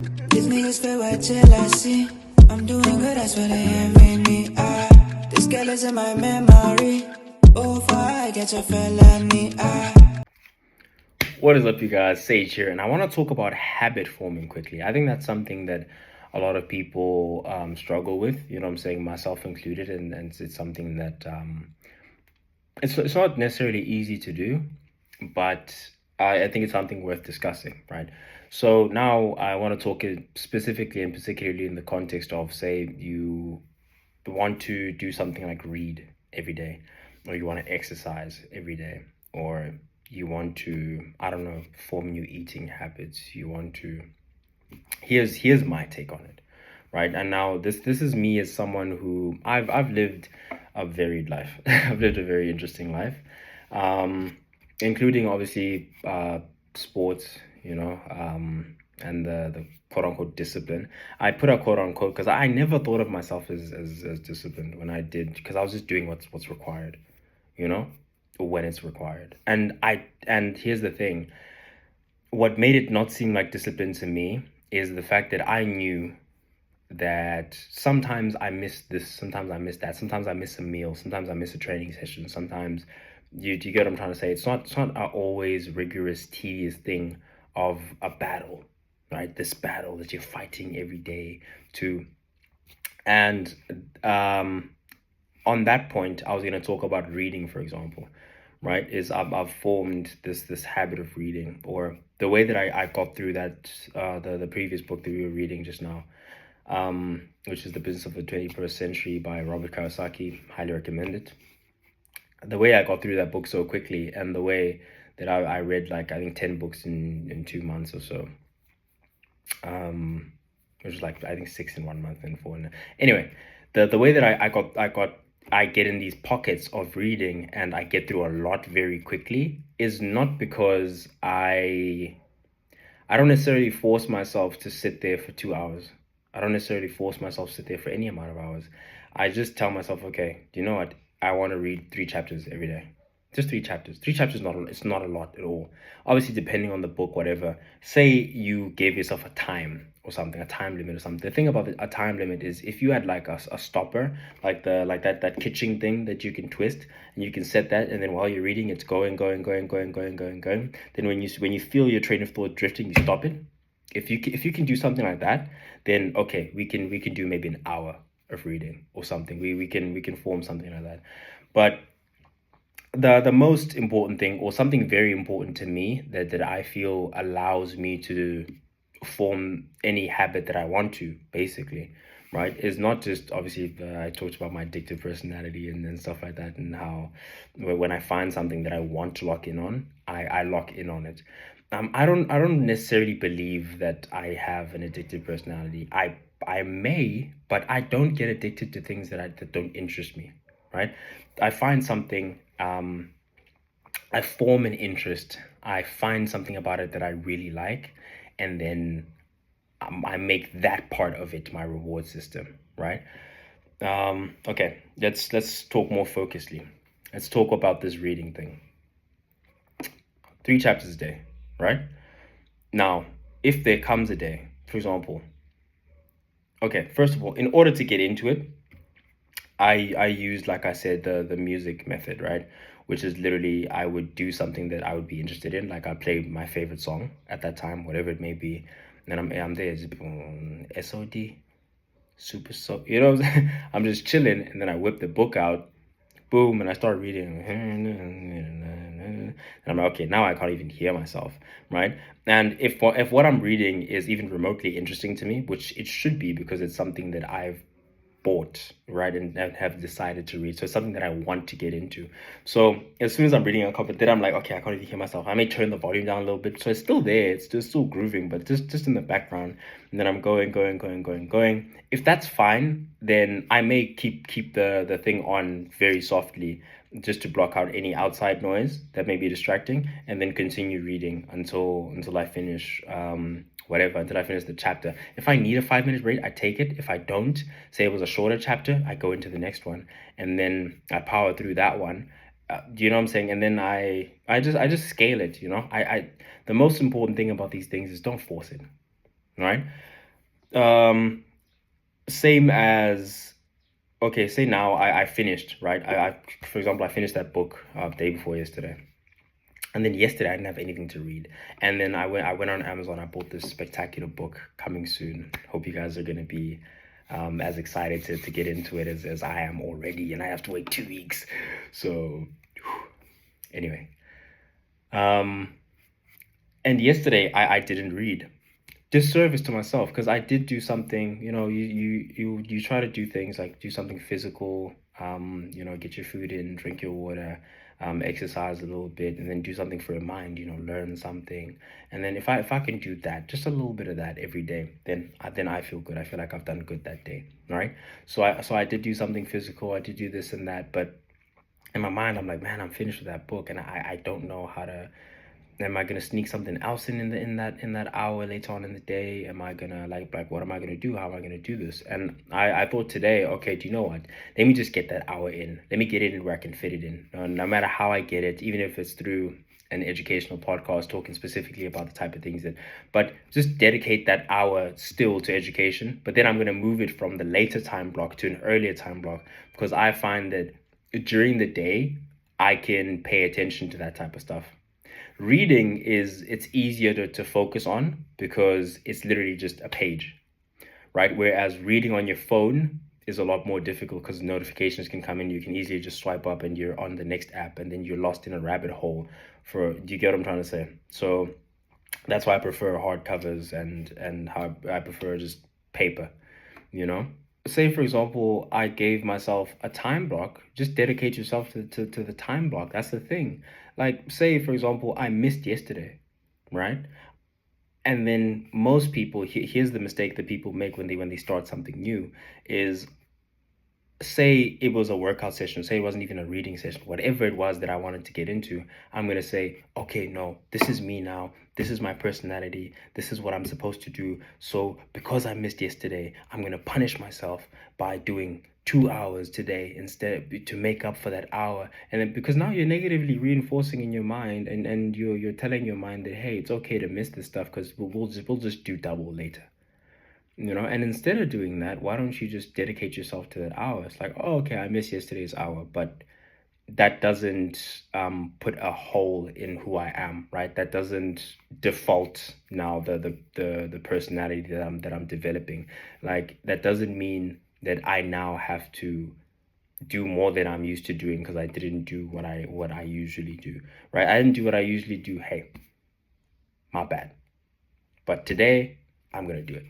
These niggas feel what jealousy. I'm doing good, that's what they envy me. This girl is in my memory. Oh, for I get your felony. What is up, you guys? Sage here, and I want to talk about habit forming quickly. I think that's something that a lot of people struggle with, you know what I'm saying, myself included, and it's something that it's not necessarily easy to do, but I think it's something worth discussing, right? So now I want to talk it specifically and particularly in the context of, say, you want to do something like read every day, or you want to exercise every day, or you want to, I don't know, form new eating habits. You want to, here's my take on it, right? And now this is me as someone who I've lived a varied life. I've lived a very interesting life, um, including obviously sports, and the quote unquote discipline. I put a quote unquote because I never thought of myself as disciplined when I did, because I was just doing what's required, you know, when it's required. And here's the thing, what made it not seem like discipline to me is the fact that I knew that sometimes I miss this, sometimes I miss that, sometimes I miss a meal, sometimes I miss a training session, sometimes do you get what I'm trying to say? It's not a always rigorous, tedious thing of a battle, right? This battle that you're fighting every day to. And on that point, I was going to talk about reading, for example, right? Is I've formed this habit of reading, or the way that I got through that, the previous book that we were reading just now, which is The Business of the 21st Century by Robert Kiyosaki. Highly recommend it. The way I got through that book so quickly, and the way that I read, like, I think 10 books in 2 months or so, which is like, I think 6 in 1 month and 4 in, anyway, the way that I get in these pockets of reading and I get through a lot very quickly is not because I don't necessarily force myself to sit there for 2 hours. I don't necessarily force myself to sit there for any amount of hours. I just tell myself, okay, do you know what? I want to read 3 chapters every day. Just 3 chapters. 3 chapters, it's not a lot at all. Obviously, depending on the book, whatever. Say you gave yourself a time or something, a time limit or something. The thing about a time limit is, if you had like a stopper, like that kitchen thing that you can twist, and you can set that, and then while you're reading, it's going. Then when you feel your train of thought drifting, you stop it. If you can do something like that, then okay, we can do maybe an hour of reading or something. We can form something like that. But the most important thing, or something very important to me, that I feel allows me to form any habit that I want to, basically, right, is not just, obviously, I talked about my addictive personality and stuff like that, and how when I find something that I want to lock in on, I lock in on it. I don't necessarily believe that I have an addictive personality. I may, but I don't get addicted to things that don't interest me, right? I find something, I form an interest, I find something about it that I really like, and then I make that part of it my reward system, right? Okay, let's talk more focusedly. Let's talk about this reading thing. 3 chapters a day, right? Now, if there comes a day, for example, okay, first of all, in order to get into it, I used, like I said, the music method, right? Which is literally, I would do something that I would be interested in. Like, I play my favorite song at that time, whatever it may be. And then I'm there, just, SOD, super so, you know what I'm saying? I'm just chilling, and then I whip the book out, boom, and I start reading. And I'm like, okay, now I can't even hear myself, right? And if what I'm reading is even remotely interesting to me, which it should be, because it's something that I've bought, right, and have decided to read. So it's something that I want to get into. So as soon as I'm reading a copy, then I'm like, okay, I can't even hear myself. I may turn the volume down a little bit, so it's still there. It's just still grooving, but just in the background. And then I'm going. If that's fine, then I may keep the thing on very softly, just to block out any outside noise that may be distracting, and then continue reading until I finish, whatever, until I finish the chapter. If I need a 5 minute break, I take it. If I don't, say it was a shorter chapter, I go into the next one, and then I power through that one. Do you know what I'm saying? And then I just scale it. The most important thing about these things is, don't force it, right? Um, Same as, okay, say now I finished, right? For example, I finished that book day before yesterday. And then yesterday I didn't have anything to read. And then I went on Amazon, I bought this spectacular book coming soon. Hope you guys are gonna be as excited to get into it as I am already, and I have to wait 2 weeks. So anyway. Um and yesterday I didn't read. Disservice to myself, because I did do something, you try to do things like do something physical, get your food in, drink your water, exercise a little bit, and then do something for your mind, learn something. And then if I can do that, just a little bit of that every day, then I feel good. I feel like I've done good that day, right? So I did do something physical, I did do this and that, but in my mind I'm like, man, I'm finished with that book, and I don't know how to. Am I gonna sneak something else in that hour later on in the day? Am I gonna like what am I gonna do? How am I gonna do this? And I thought today, okay, do you know what? Let me just get that hour in. Let me get it in where I can fit it in. No matter how I get it, even if it's through an educational podcast talking specifically about the type of things but just dedicate that hour still to education. But then I'm gonna move it from the later time block to an earlier time block, because I find that during the day I can pay attention to that type of stuff. Reading it's easier to focus on because it's literally just a page, right? Whereas reading on your phone is a lot more difficult because notifications can come in. You can easily just swipe up and you're on the next app, and then you're lost in a rabbit hole. Do you get what I'm trying to say? So that's why I prefer hardcovers, and how I prefer just paper, you know? Say for example, I gave myself a time block. Just dedicate yourself to the time block. That's the thing. Like, say for example, I missed yesterday, right? And then most people, here's the mistake that people make when they start something new, is, say it was a workout session, say it wasn't even a reading session, whatever it was that I wanted to get into, I'm going to say, okay, no, this is me now. This is my personality. This is what I'm supposed to do. So because I missed yesterday, I'm going to punish myself by doing 2 hours today instead, to make up for that hour. And then, because now you're negatively reinforcing in your mind, and you're telling your mind that, hey, it's okay to miss this stuff because we'll just do double later. And instead of doing that, why don't you just dedicate yourself to that hour? It's like, oh, okay, I missed yesterday's hour, but that doesn't put a hole in who I am, right? That doesn't default now the personality that I'm developing. Like, that doesn't mean that I now have to do more than I'm used to doing because I didn't do what I usually do, right? I didn't do what I usually do. Hey, my bad. But today I'm gonna do it.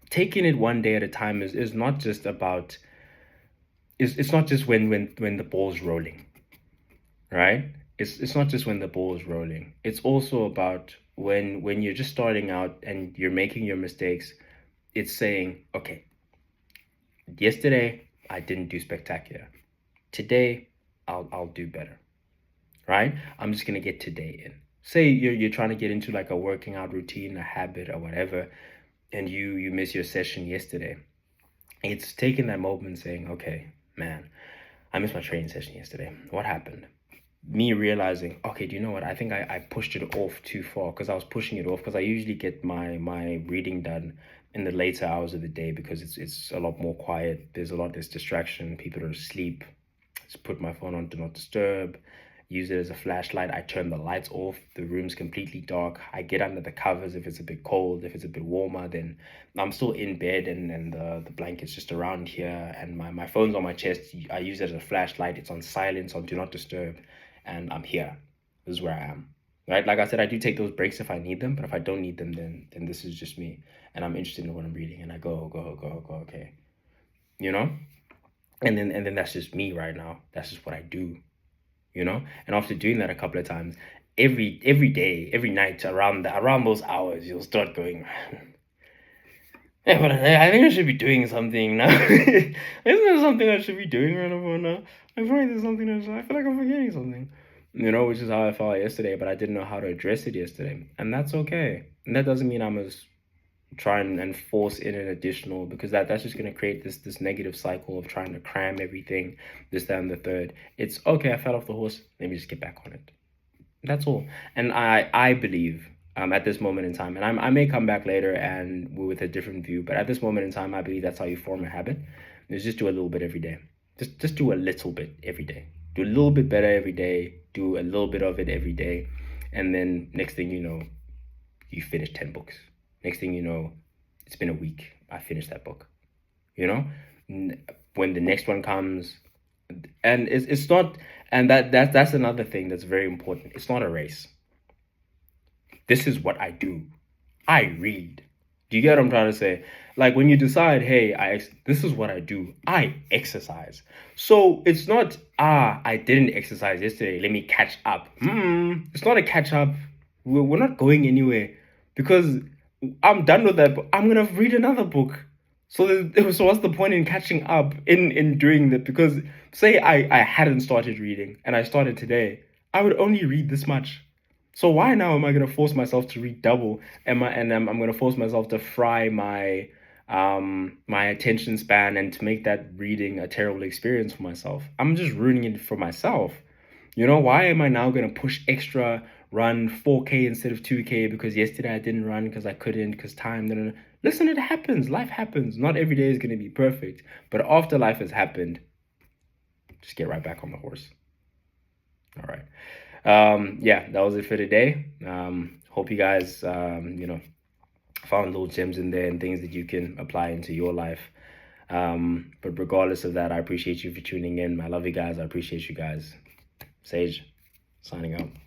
Taking it one day at a time is not just about, it's not just when the ball's rolling, right? It's not just when the ball's rolling. It's also about when you're just starting out and you're making your mistakes. It's saying, okay, yesterday I didn't do spectacular. Today I'll do better, right? I'm just gonna get today in. Say you're trying to get into like a working out routine, a habit, or whatever, and you miss your session yesterday. It's taking that moment and saying, okay, man, I missed my training session yesterday. What happened? Me realizing, okay, do you know what? I think I pushed it off too far, because I was pushing it off because I usually get my reading done in the later hours of the day because it's a lot more quiet. There's a lot less distraction. People are asleep. Just put my phone on do not disturb, use it as a flashlight. I turn the lights off. The room's completely dark. I get under the covers if it's a bit cold. If it's a bit warmer, then I'm still in bed, and the blanket's just around here, and my phone's on my chest. I use it as a flashlight. It's on silence, on do not disturb, and I'm here. This is where I am. Right? Like I said, I do take those breaks if I need them, but if I don't need them, then this is just me. And I'm interested in what I'm reading, and I go, okay. You know? And then that's just me right now. That's just what I do. And after doing that a couple of times, every day, every night, around those hours, you'll start going, yeah, but I think I should be doing something now. Isn't there something I should be doing right about now? I feel like there's something I feel like I'm forgetting something. Which is how I felt yesterday, but I didn't know how to address it yesterday. And that's okay. And that doesn't mean I must try and force in an additional, because that's just going to create this negative cycle of trying to cram everything, this, that, and the third. It's okay, I fell off the horse, let me just get back on it. That's all. And I believe at this moment in time. And I may come back later and with a different view, but at this moment in time, I believe that's how you form a habit. Is just do a little bit every day. Just do a little bit every day. Do a little bit better every day. Do a little bit of it every day. And then next thing you know, you finish 10 books. Next thing you know, it's been a week. I finished that book. You know? When the next one comes, and it's not, and that's another thing that's very important. It's not a race. This is what I do. I read. Do you get what I'm trying to say? Like when you decide, hey, this is what I do. I exercise. So it's not, I didn't exercise yesterday. Let me catch up. It's not a catch up. We're not going anywhere because I'm done with that. I'm going to read another book. So what's the point in catching up in doing that? Because say I hadn't started reading and I started today, I would only read this much. So why now am I going to force myself to read double? I'm going to force myself to fry my my attention span and to make that reading a terrible experience for myself. I'm just ruining it for myself. You know, why am I now going to push extra, run 4K instead of 2K because yesterday I didn't run because I couldn't, because time. No. Listen, it happens. Life happens. Not every day is going to be perfect. But after life has happened, just get right back on the horse. All right. Yeah, that was it for today. Hope you guys, found little gems in there and things that you can apply into your life. But regardless of that, I appreciate you for tuning in. I love you guys. I appreciate you guys. Sage, signing out.